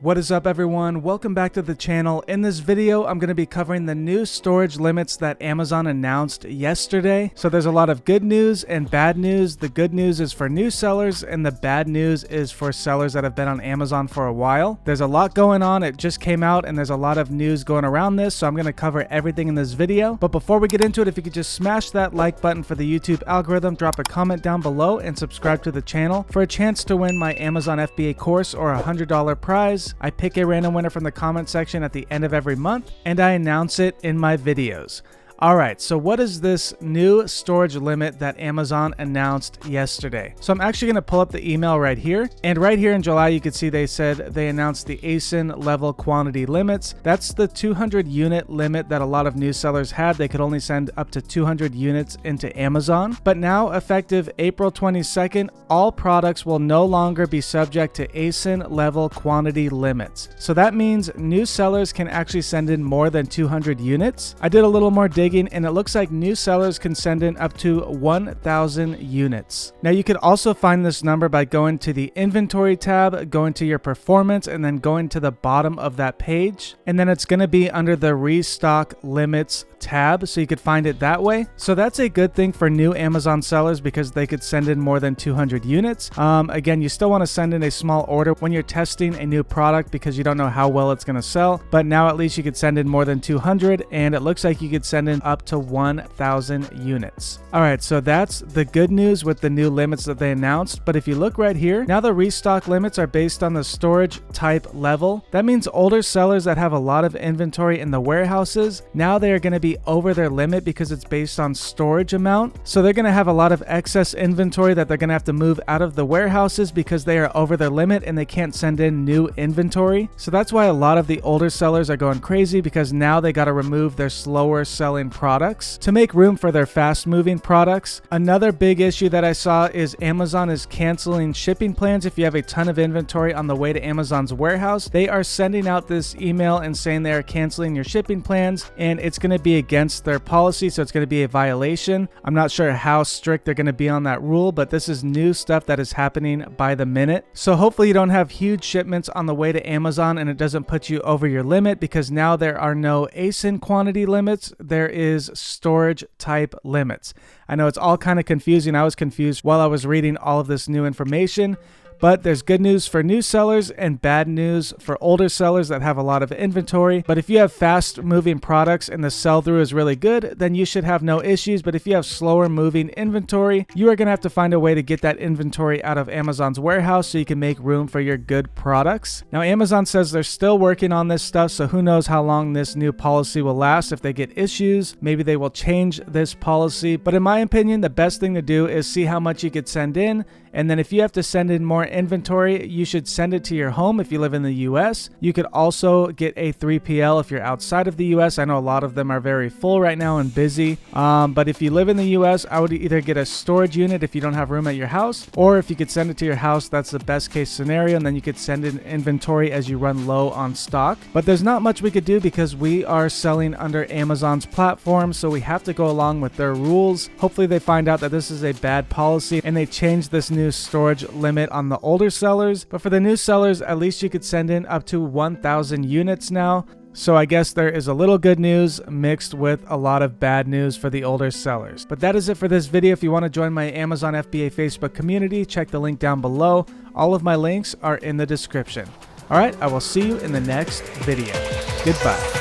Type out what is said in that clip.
What is up everyone? Welcome back to the channel. In this video, I'm going to be covering the new storage limits that Amazon announced yesterday. So there's a lot of good news and bad news. The good news is for new sellers and the bad news is for sellers that have been on Amazon for a while. There's a lot going on. It just came out and there's a lot of news going around this. So I'm going to cover everything in this video. But before we get into it, if you could just smash that like button for the YouTube algorithm, drop a comment down below and subscribe to the channel for a chance to win my Amazon FBA course or a $100 prize. I pick a random winner from the comment section at the end of every month, and I announce it in my videos. Alright, so what is this new storage limit that Amazon announced yesterday? So I'm actually going to pull up the email right here. And right here in July, you can see they said they announced the ASIN level quantity limits. That's the 200 unit limit that a lot of new sellers had. They could only send up to 200 units into Amazon. But now, effective April 22nd, all products will no longer be subject to ASIN level quantity limits. So that means new sellers can actually send in more than 200 units. I did a little more digging, and it looks like new sellers can send in up to 1,000 units. Now you could also find this number by going to the inventory tab, going to your performance, and then going to the bottom of that page. And then it's going to be under the restock limits tab, so you could find it that way. So that's a good thing for new Amazon sellers because they could send in more than 200 units. Again, you still want to send in a small order when you're testing a new product because you don't know how well it's going to sell. But now at least you could send in more than 200, and it looks like you could send in up to 1,000 units. All right, so that's the good news with the new limits that they announced. But if you look right here, now the restock limits are based on the storage type level. That means older sellers that have a lot of inventory in the warehouses, now they are going to be over their limit because it's based on storage amount. So they're going to have a lot of excess inventory that they're going to have to move out of the warehouses because they are over their limit and they can't send in new inventory. So that's why a lot of the older sellers are going crazy, because now they got to remove their slower selling products to make room for their fast moving products. Another big issue that I saw is Amazon is canceling shipping plans. If you have a ton of inventory on the way to Amazon's warehouse, they are sending out this email and saying they are canceling your shipping plans, and it's going to be against their policy, so it's going to be a violation. I'm not sure how strict they're going to be on that rule, but this is new stuff that is happening by the minute. So hopefully you don't have huge shipments on the way to Amazon and it doesn't put you over your limit, because now there are no ASIN quantity limits. There is storage type limits. I know it's all kind of confusing. I was confused while I was reading all of this new information. But there's good news for new sellers and bad news for older sellers that have a lot of inventory. But if you have fast moving products and the sell through is really good, then you should have no issues. But if you have slower moving inventory, you are going to have to find a way to get that inventory out of Amazon's warehouse so you can make room for your good products. Now, Amazon says they're still working on this stuff, so who knows how long this new policy will last. If they get issues, maybe they will change this policy. But in my opinion, the best thing to do is see how much you could send in. And then if you have to send in more inventory, you should send it to your home if you live in the US. You could also get a 3PL if you're outside of the US. I know a lot of them are very full right now and busy. But if you live in the US, I would either get a storage unit if you don't have room at your house, or if you could send it to your house, that's the best case scenario. And then you could send in inventory as you run low on stock. But there's not much we could do because we are selling under Amazon's platform. So we have to go along with their rules. Hopefully they find out that this is a bad policy and they change this new storage limit on the older sellers. But for the new sellers, at least you could send in up to 1,000 units now. So I guess there is a little good news mixed with a lot of bad news for the older sellers. But that is it for this video. If you want to join my Amazon FBA Facebook community, check the link down below. All of my links are in the description. All right, I will see you in the next video. Goodbye.